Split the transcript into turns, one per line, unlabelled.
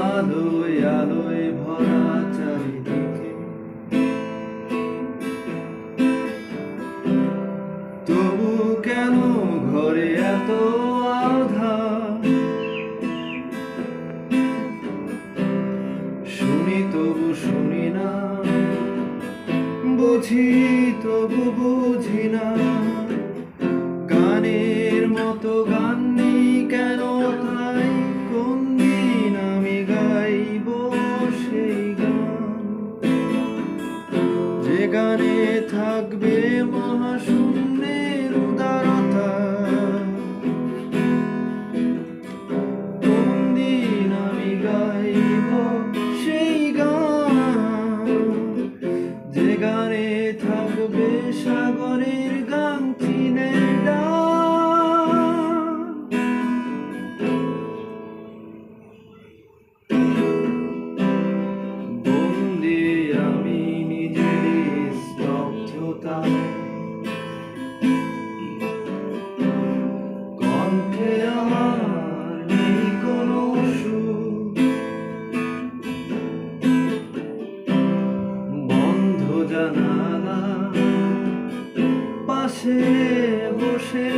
আলোয় আলোয় ভরা চারিদিকে, তবু কেন ঘরে এত আঁধার? শুনি তবু শুনি না, বুঝি তবু বুঝি না। গানের মতো গান নেই কেন, তাই কোন দিন আমি গাইব সেই গান, যে গানে থাকবে মহাশূন্যের উদারতা। কোন দিন আমি গাইব সেই গান, যে গানে থাকবে সাগরের গান, চিনের ডাক। বন্দি আমি নিজের স্তব্ধতায়, কণ্ঠে আমার নেই কোনো সুর। বন্ধ জানালা পাশে বসে